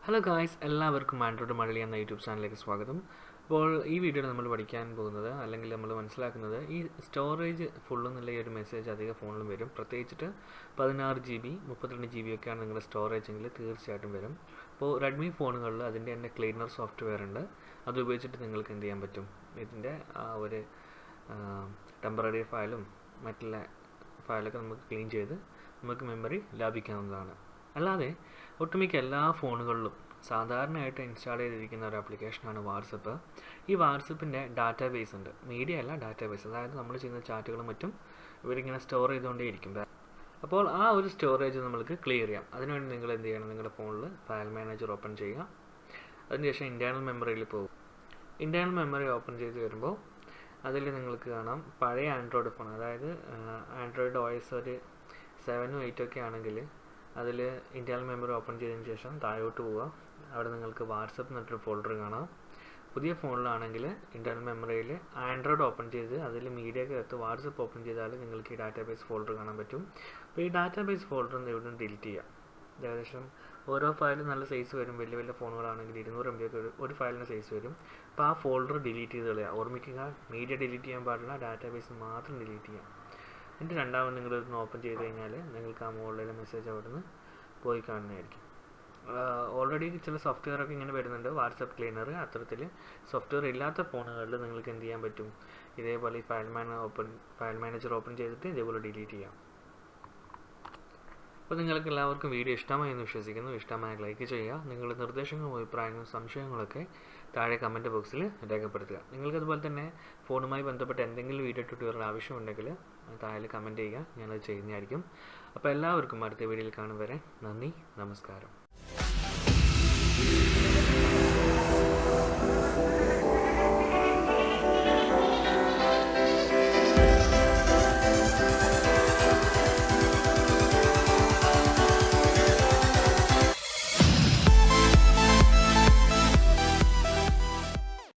Hello guys, എല്ലാവർക്കും Android Malayali എന്ന YouTube ചാനലിലേക്ക് സ്വാഗതം. അപ്പോൾ ഈ വീഡിയോയിൽ നമ്മൾ പഠിക്കാൻ പോകുന്നത് അല്ലെങ്കിൽ നമ്മൾ മനസ്സിലാക്കുന്നത് ഈ സ്റ്റോറേജ് ഫുൾ എന്നുള്ള ഈ ഒരു മെസ്സേജ് അധികം ഫോണിലും വരും. പ്രത്യേകിച്ചിട്ട് 16 GB 32 GB ഒക്കെയാണ് നിങ്ങളുടെ സ്റ്റോറേജ് എങ്കിൽ തീർച്ചയായിട്ടും വരും. അപ്പോൾ റെഡ്മി ഫോണുകളിൽ അതിൻ്റെ തന്നെ ക്ലീനർ സോഫ്റ്റ്വെയർ ഉണ്ട്. അത് ഉപയോഗിച്ചിട്ട് നിങ്ങൾക്ക് എന്ത് ചെയ്യാൻ പറ്റും, ഇതിൻ്റെ ഒരു ടെമ്പററി ഫയലും മറ്റുള്ള ഫയലൊക്കെ നമുക്ക് ക്ലീൻ ചെയ്ത് നമുക്ക് മെമ്മറി ലാഭിക്കാവുന്നതാണ്. അല്ലാതെ ഒട്ടുമിക്ക എല്ലാ ഫോണുകളിലും സാധാരണയായിട്ട് ഇൻസ്റ്റാൾ ചെയ്തിരിക്കുന്ന ഒരു ആപ്ലിക്കേഷനാണ് വാട്സപ്പ്. ഈ വാട്സപ്പിൻ്റെ ഡാറ്റാബേസ് ഉണ്ട്, മീഡിയ അല്ല ഡാറ്റാബേസ്. അതായത് നമ്മൾ ചെയ്യുന്ന ചാറ്റുകളും മറ്റും ഇവരിങ്ങനെ സ്റ്റോർ ചെയ്തുകൊണ്ടേയിരിക്കും. അപ്പോൾ ആ ഒരു സ്റ്റോറേജ് നമ്മൾക്ക് ക്ലിയർ ചെയ്യാം. അതിനുവേണ്ടി നിങ്ങൾ എന്ത് ചെയ്യണം, നിങ്ങളുടെ ഫോണിൽ ഫയൽ മാനേജർ ഓപ്പൺ ചെയ്യുക. അതിനുശേഷം ഇൻറ്റേർണൽ മെമ്മറിയിൽ പോകും. ഇൻറ്റേർണൽ മെമ്മറി ഓപ്പൺ ചെയ്ത് വരുമ്പോൾ അതിൽ നിങ്ങൾക്ക് കാണാം പഴയ ആൻഡ്രോയിഡ് ഫോൺ, അതായത് ആൻഡ്രോയിഡ് OS ഒരു 7 8 ഒക്കെ ആണെങ്കിൽ അതിൽ ഇൻറ്റേർണൽ മെമ്മറി ഓപ്പൺ ചെയ്തതിന് ശേഷം താഴോട്ട് പോവുക. അവിടെ നിങ്ങൾക്ക് വാട്സപ്പ് എന്നൊരു ഫോൾഡർ കാണാം. പുതിയ ഫോണിലാണെങ്കിൽ ഇൻറ്റേർണൽ മെമ്മറിയിൽ ആൻഡ്രോയിഡ് ഓപ്പൺ ചെയ്ത് അതിൽ മീഡിയക്കകത്ത് വാട്സപ്പ് ഓപ്പൺ ചെയ്താൽ നിങ്ങൾക്ക് ഈ ഡാറ്റാബേസ് ഫോൾഡർ കാണാൻ പറ്റും. അപ്പോൾ ഈ ഡാറ്റാബേസ് ഫോൾഡർ ഇവിടെ നിന്ന് ഡിലീറ്റ് ചെയ്യാം. ഏകദേശം ഓരോ ഫയലും നല്ല സൈസ് വരും. വലിയ വലിയ ഫോണുകളാണെങ്കിൽ 200 MB ഒക്കെ ഒരു ഫയലിന് സൈസ് വരും. അപ്പോൾ ആ ഫോൾഡർ ഡിലീറ്റ് ചെയ്ത് കളയുക. ഓർമ്മിക്കുക, മീഡിയ ഡിലീറ്റ് ചെയ്യാൻ പാടില്ല, ഡാറ്റാബേസ് മാത്രം ഡിലീറ്റ് ചെയ്യാം. എന്നിട്ട് രണ്ടാമത് നിങ്ങളിതൊന്ന് ഓപ്പൺ ചെയ്ത് കഴിഞ്ഞാൽ നിങ്ങൾക്ക് ആ മുകളിലെ മെസ്സേജ് അവിടെ നിന്ന് പോയി കാണുന്നതായിരിക്കും. ഓൾറെഡി ചില സോഫ്റ്റ്വെയറൊക്കെ ഇങ്ങനെ വരുന്നുണ്ട്, വാട്സപ്പ് ക്ലീനർ. അത്തരത്തിൽ സോഫ്റ്റ്വെയർ ഇല്ലാത്ത ഫോണുകളിൽ നിങ്ങൾക്ക് എന്ത് ചെയ്യാൻ പറ്റും, ഇതേപോലെ ഈ ഫയൽ മാനേജർ ഓപ്പൺ ചെയ്തിട്ട് ഇതേപോലെ ഡിലീറ്റ് ചെയ്യാം. അപ്പോൾ നിങ്ങൾക്ക് എല്ലാവർക്കും വീഡിയോ ഇഷ്ടമായി എന്ന് വിശ്വസിക്കുന്നു. ഇഷ്ടമായ ലൈക്ക് ചെയ്യുക. നിങ്ങളുടെ നിർദ്ദേശങ്ങളും അഭിപ്രായങ്ങളും സംശയങ്ങളൊക്കെ താഴെ കമൻറ്റ് ബോക്സിൽ രേഖപ്പെടുത്തുക. നിങ്ങൾക്കതുപോലെ തന്നെ ഫോണുമായി ബന്ധപ്പെട്ട എന്തെങ്കിലും വീഡിയോ ട്യൂട്ടോറിയൽ ആവശ്യമുണ്ടെങ്കിൽ താഴെ കമൻറ്റ് ചെയ്യുക, ഞാനത് ചെയ്യുന്നതായിരിക്കും. അപ്പോൾ എല്ലാവർക്കും അടുത്ത വീഡിയോയിൽ കാണും വരെ നന്ദി, നമസ്കാരം.